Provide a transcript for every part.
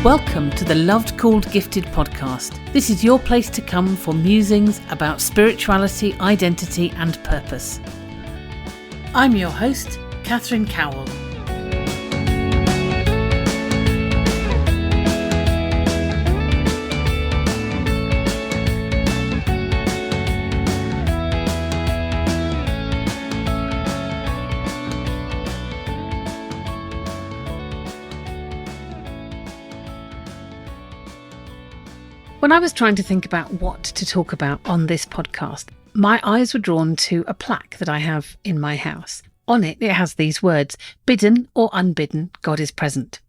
Welcome to the Loved Called Gifted podcast. This is your place to come for musings about spirituality, identity and purpose. I'm your host, Catherine Cowell. When I was trying to think about what to talk about on this podcast, my eyes were drawn to a plaque that I have in my house. On it, it has these words, "Bidden or unbidden, God is present."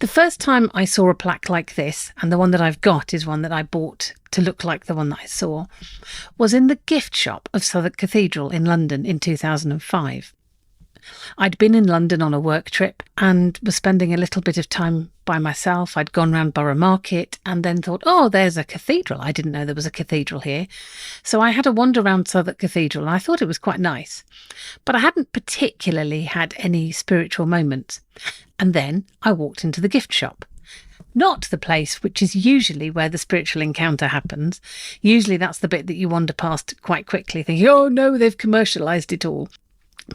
The first time I saw a plaque like this, and the one that I've got is one that I bought to look like the one that I saw, was in the gift shop of Southwark Cathedral in London in 2005. I'd been in London on a work trip and was spending a little bit of time by myself. I'd gone round Borough Market and then thought, oh, there's a cathedral. I didn't know there was a cathedral here. So I had a wander around Southwark Cathedral and I thought it was quite nice. But I hadn't particularly had any spiritual moments. And then I walked into the gift shop. Not the place which is usually where the spiritual encounter happens. Usually that's the bit that you wander past quite quickly thinking, oh no, they've commercialised it all.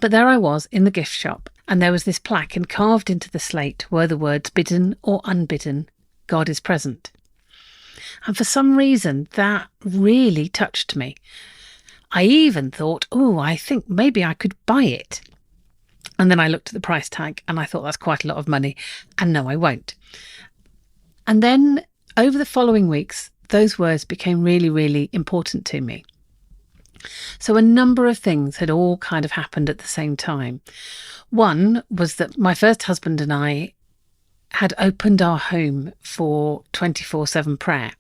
But there I was in the gift shop, and there was this plaque, and carved into the slate were the words, "Bidden or unbidden, God is present." And for some reason, that really touched me. I even thought, oh, I think maybe I could buy it. And then I looked at the price tag, and I thought that's quite a lot of money, and no, I won't. And then over the following weeks, those words became really, really important to me. So a number of things had all kind of happened at the same time. One was that my first husband and I had opened our home for 24/7 prayer.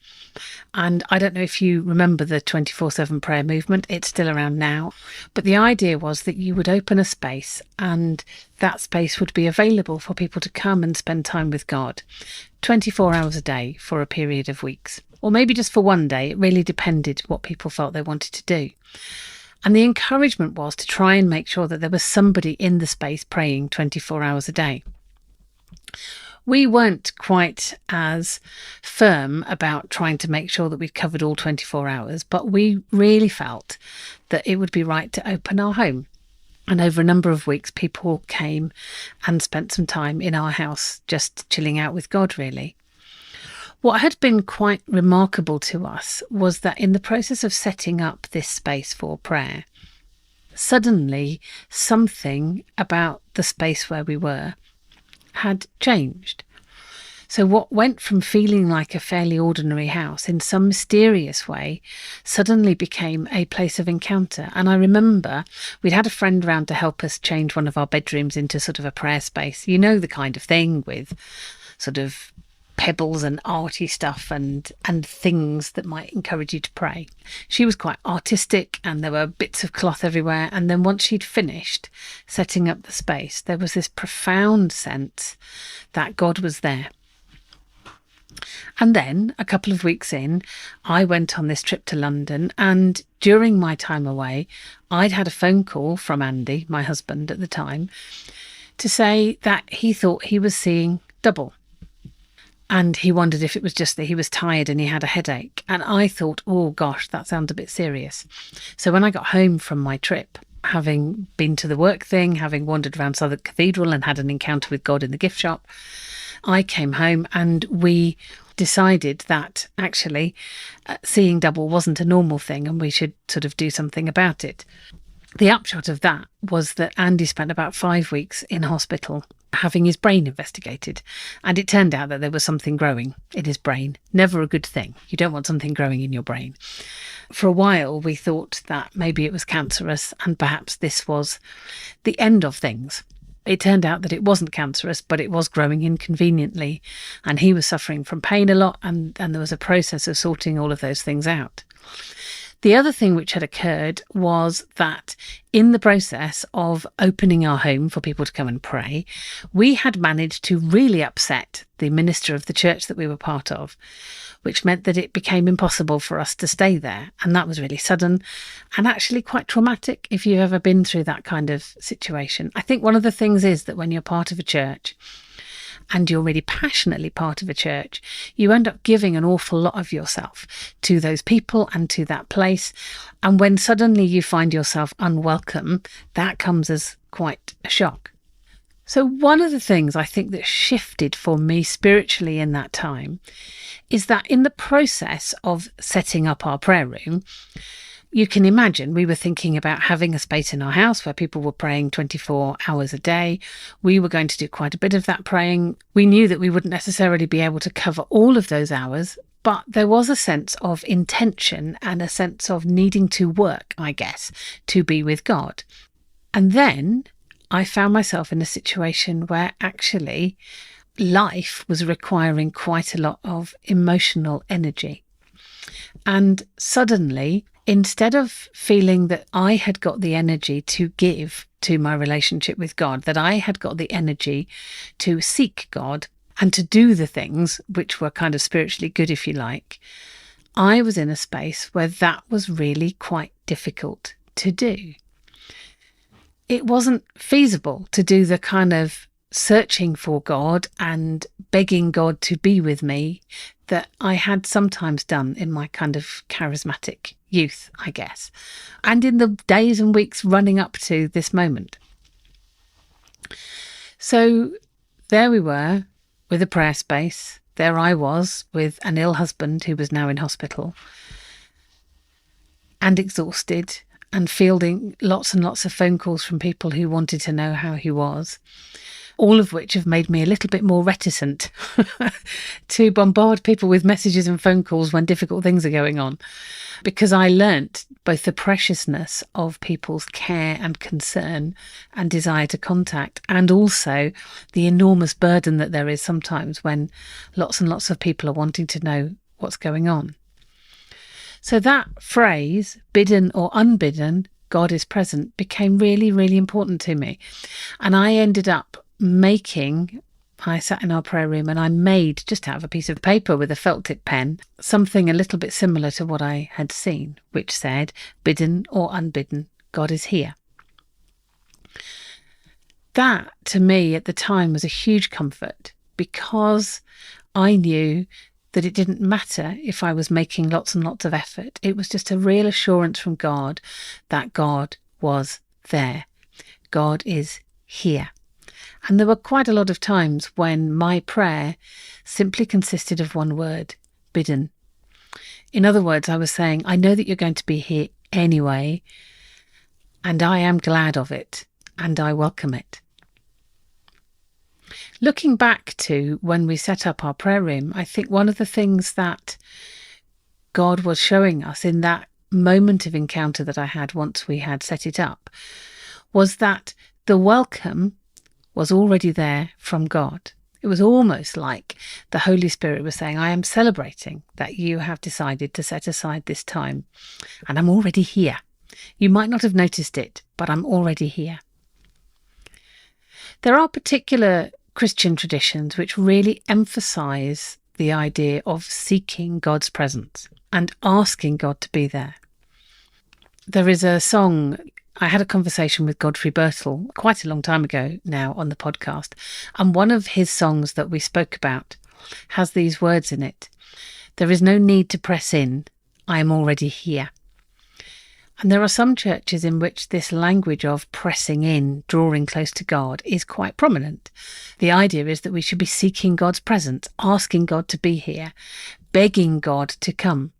And I don't know if you remember the 24/7 prayer movement. It's still around now. But the idea was that you would open a space and that space would be available for people to come and spend time with God 24 hours a day for a period of weeks. Or maybe just for one day. It really depended what people felt they wanted to do. And the encouragement was to try and make sure that there was somebody in the space praying 24 hours a day. We weren't quite as firm about trying to make sure that we'd covered all 24 hours, but we really felt that it would be right to open our home. And over a number of weeks, people came and spent some time in our house, just chilling out with God, really. What had been quite remarkable to us was that in the process of setting up this space for prayer, suddenly something about the space where we were had changed. So what went from feeling like a fairly ordinary house in some mysterious way suddenly became a place of encounter. And I remember we'd had a friend round to help us change one of our bedrooms into sort of a prayer space. You know, the kind of thing with sort of pebbles and arty stuff and things that might encourage you to pray. She was quite artistic and there were bits of cloth everywhere. And then once she'd finished setting up the space, there was this profound sense that God was there. And then a couple of weeks in, I went on this trip to London, and during my time away, I'd had a phone call from Andy, my husband at the time, to say that he thought he was seeing double. And he wondered if it was just that he was tired and he had a headache. And I thought, oh gosh, that sounds a bit serious. So when I got home from my trip, having been to the work thing, having wandered around Southwark Cathedral and had an encounter with God in the gift shop, I came home and we decided that actually seeing double wasn't a normal thing and we should sort of do something about it. The upshot of that was that Andy spent about 5 weeks in hospital having his brain investigated, and it turned out that there was something growing in his brain. Never a good thing. You don't want something growing in your brain. For a while we thought that maybe it was cancerous and perhaps this was the end of things. It turned out that it wasn't cancerous, but it was growing inconveniently, and he was suffering from pain a lot, and there was a process of sorting all of those things out. The other thing which had occurred was that in the process of opening our home for people to come and pray, we had managed to really upset the minister of the church that we were part of, which meant that it became impossible for us to stay there. And that was really sudden and actually quite traumatic if you've ever been through that kind of situation. I think one of the things is that when you're part of a church and you're really passionately part of a church, you end up giving an awful lot of yourself to those people and to that place. And when suddenly you find yourself unwelcome, that comes as quite a shock. So one of the things I think that shifted for me spiritually in that time is that in the process of setting up our prayer room, you can imagine we were thinking about having a space in our house where people were praying 24 hours a day. We were going to do quite a bit of that praying. We knew that we wouldn't necessarily be able to cover all of those hours, but there was a sense of intention and a sense of needing to work, I guess, to be with God. And then I found myself in a situation where actually life was requiring quite a lot of emotional energy. And suddenly, instead of feeling that I had got the energy to give to my relationship with God, that I had got the energy to seek God and to do the things which were kind of spiritually good, if you like, I was in a space where that was really quite difficult to do. It wasn't feasible to do the kind of searching for God and begging God to be with me that I had sometimes done in my kind of charismatic youth, I guess, and in the days and weeks running up to this moment. So there we were with a prayer space. There I was with an ill husband who was now in hospital and exhausted and fielding lots and lots of phone calls from people who wanted to know how he was. All of which have made me a little bit more reticent to bombard people with messages and phone calls when difficult things are going on, because I learnt both the preciousness of people's care and concern and desire to contact, and also the enormous burden that there is sometimes when lots and lots of people are wanting to know what's going on. So that phrase, bidden or unbidden, God is present, became really, really important to me. And I ended up I sat in our prayer room and I made, just out of a piece of paper with a felt tip pen, something a little bit similar to what I had seen, which said, bidden or unbidden, God is here. That, to me, at the time was a huge comfort, because I knew that it didn't matter if I was making lots and lots of effort. It was just a real assurance from God that God was there. God is here. And there were quite a lot of times when my prayer simply consisted of one word, bidden. In other words, I was saying, I know that you're going to be here anyway, and I am glad of it, and I welcome it. Looking back to when we set up our prayer room, I think one of the things that God was showing us in that moment of encounter that I had once we had set it up was that the welcome was already there from God. It was almost like the Holy Spirit was saying, I am celebrating that you have decided to set aside this time, and I'm already here. You might not have noticed it, but I'm already here. There are particular Christian traditions which really emphasize the idea of seeking God's presence and asking God to be there. There is a song, I had a conversation with Godfrey Birtle quite a long time ago now on the podcast, and one of his songs that we spoke about has these words in it. There is no need to press in, I am already here. And there are some churches in which this language of pressing in, drawing close to God, is quite prominent. The idea is that we should be seeking God's presence, asking God to be here, begging God to come.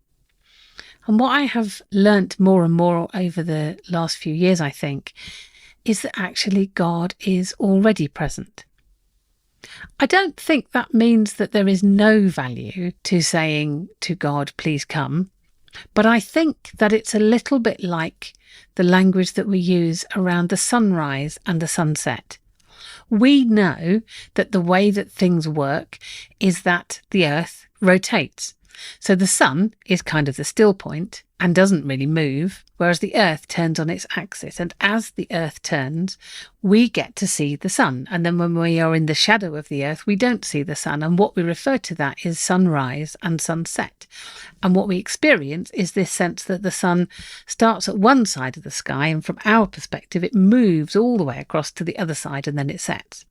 And what I have learnt more and more over the last few years, I think, is that actually God is already present. I don't think that means that there is no value to saying to God, please come. But I think that it's a little bit like the language that we use around the sunrise and the sunset. We know that the way that things work is that the earth rotates. So the sun is kind of the still point and doesn't really move, whereas the earth turns on its axis. And as the earth turns, we get to see the sun. And then when we are in the shadow of the earth, we don't see the sun. And what we refer to that is sunrise and sunset. And what we experience is this sense that the sun starts at one side of the sky, and from our perspective, it moves all the way across to the other side and then it sets.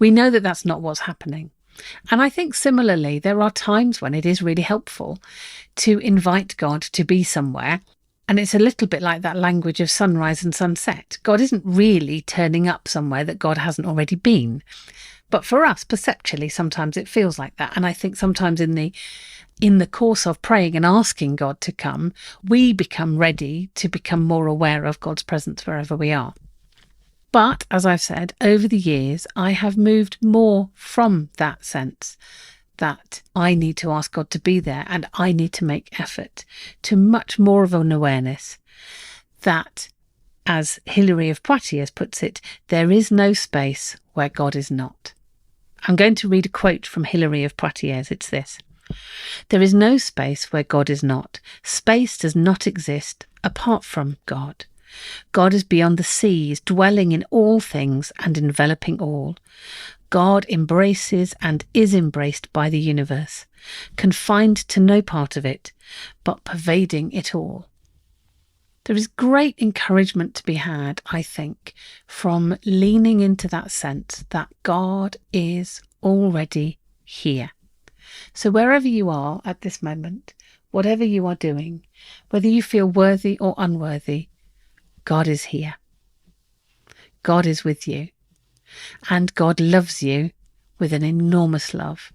we know that that's not what's happening. And I think similarly, there are times when it is really helpful to invite God to be somewhere. And it's a little bit like that language of sunrise and sunset. God isn't really turning up somewhere that God hasn't already been. But for us, perceptually, sometimes it feels like that. And I think sometimes in the course of praying and asking God to come, we become ready to become more aware of God's presence wherever we are. But as I've said, over the years, I have moved more from that sense that I need to ask God to be there and I need to make effort, to much more of an awareness that, as Hilary of Poitiers puts it, there is no space where God is not. I'm going to read a quote from Hilary of Poitiers. It's this: "There is no space where God is not. Space does not exist apart from God. God is beyond the seas, dwelling in all things and enveloping all. God embraces and is embraced by the universe, confined to no part of it, but pervading it all." There is great encouragement to be had, I think, from leaning into that sense that God is already here. So wherever you are at this moment, whatever you are doing, whether you feel worthy or unworthy, God is here. God is with you. And God loves you with an enormous love.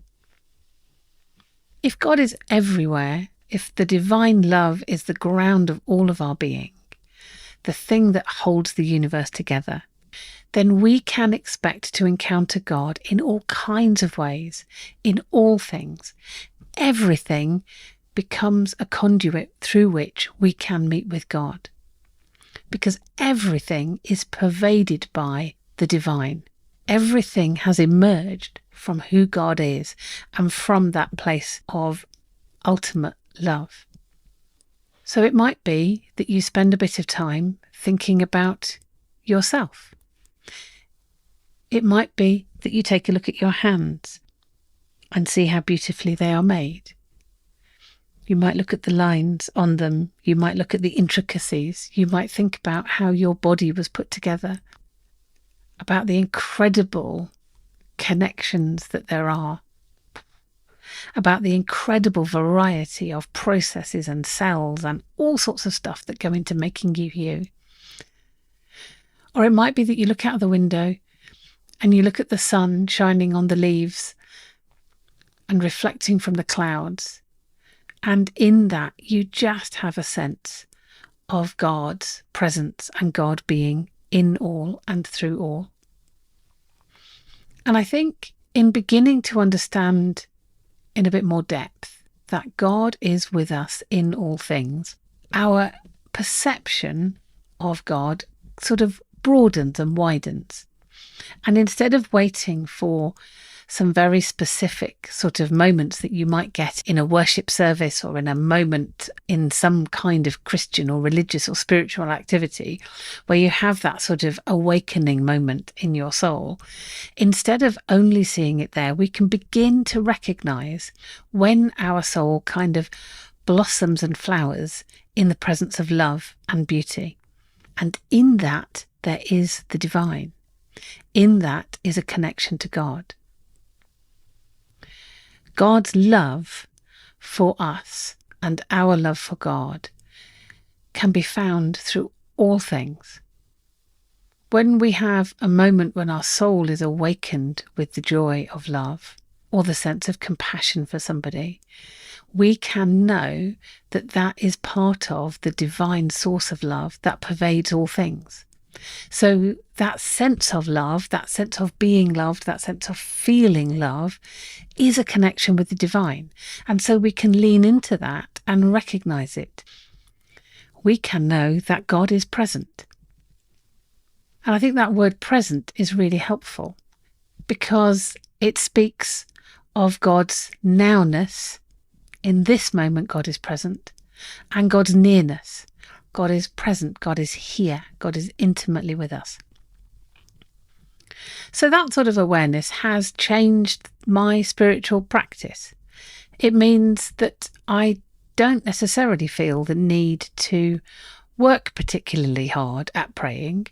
If God is everywhere, if the divine love is the ground of all of our being, the thing that holds the universe together, then we can expect to encounter God in all kinds of ways, in all things. Everything becomes a conduit through which we can meet with God, because everything is pervaded by the divine. Everything has emerged from who God is and from that place of ultimate love. So it might be that you spend a bit of time thinking about yourself. It might be that you take a look at your hands and see how beautifully they are made. You might look at the lines on them. You might look at the intricacies. You might think about how your body was put together, about the incredible connections that there are, about the incredible variety of processes and cells and all sorts of stuff that go into making you you. Or it might be that you look out of the window and you look at the sun shining on the leaves and reflecting from the clouds, and in that you just have a sense of God's presence and God being in all and through all. And I think in beginning to understand in a bit more depth that God is with us in all things, our perception of God sort of broadens and widens. And instead of waiting for some very specific sort of moments that you might get in a worship service or in a moment in some kind of Christian or religious or spiritual activity where you have that sort of awakening moment in your soul, instead of only seeing it there, we can begin to recognize when our soul kind of blossoms and flowers in the presence of love and beauty. And in that, there is the divine. In that is a connection to God. God's love for us and our love for God can be found through all things. When we have a moment when our soul is awakened with the joy of love or the sense of compassion for somebody, we can know that that is part of the divine source of love that pervades all things. So that sense of love, that sense of being loved, that sense of feeling love is a connection with the divine. And so we can lean into that and recognize it. We can know that God is present. And I think that word present is really helpful because it speaks of God's nowness. In this moment, God is present, and God's nearness. God is present, God is here, God is intimately with us. So that sort of awareness has changed my spiritual practice. It means that I don't necessarily feel the need to work particularly hard at praying.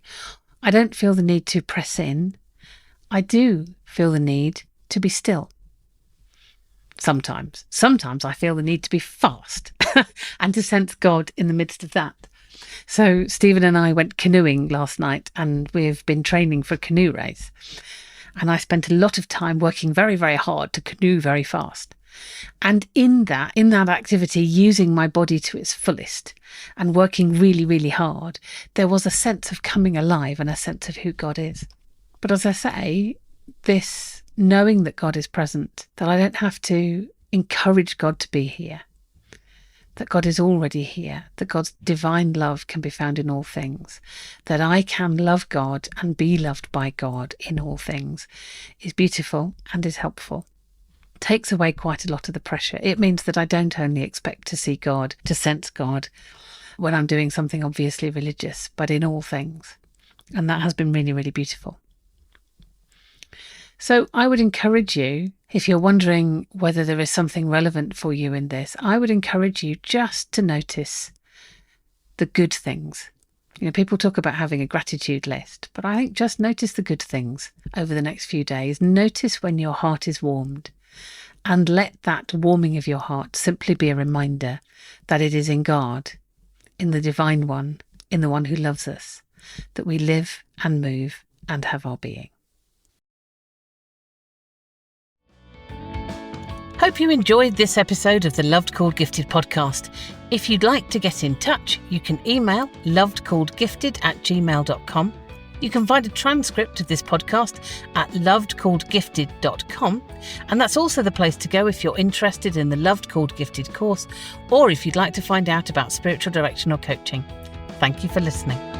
I don't feel the need to press in. I do feel the need to be still. Sometimes I feel the need to be fast and to sense God in the midst of that. So Stephen and I went canoeing last night, and we've been training for a canoe race. And I spent a lot of time working very, very hard to canoe very fast. And in that activity, using my body to its fullest and working really, really hard, there was a sense of coming alive and a sense of who God is. But as I say, this knowing that God is present, that I don't have to encourage God to be here, that God is already here, that God's divine love can be found in all things, that I can love God and be loved by God in all things, is beautiful and is helpful. Takes away quite a lot of the pressure. It means that I don't only expect to see God, to sense God when I'm doing something obviously religious, but in all things. And that has been really, really beautiful. So I would encourage you, if you're wondering whether there is something relevant for you in this, I would encourage you just to notice the good things. People talk about having a gratitude list, but I think just notice the good things over the next few days. Notice when your heart is warmed. And let that warming of your heart simply be a reminder that it is in God, in the Divine One, in the One who loves us, that we live and move and have our being. Hope you enjoyed this episode of the Loved Called Gifted podcast. If you'd like to get in touch, you can email lovedcalledgifted@gmail.com. You can find a transcript of this podcast at lovedcalledgifted.com, and that's also the place to go if you're interested in the Loved Called Gifted course, or if you'd like to find out about spiritual direction or coaching. Thank you for listening.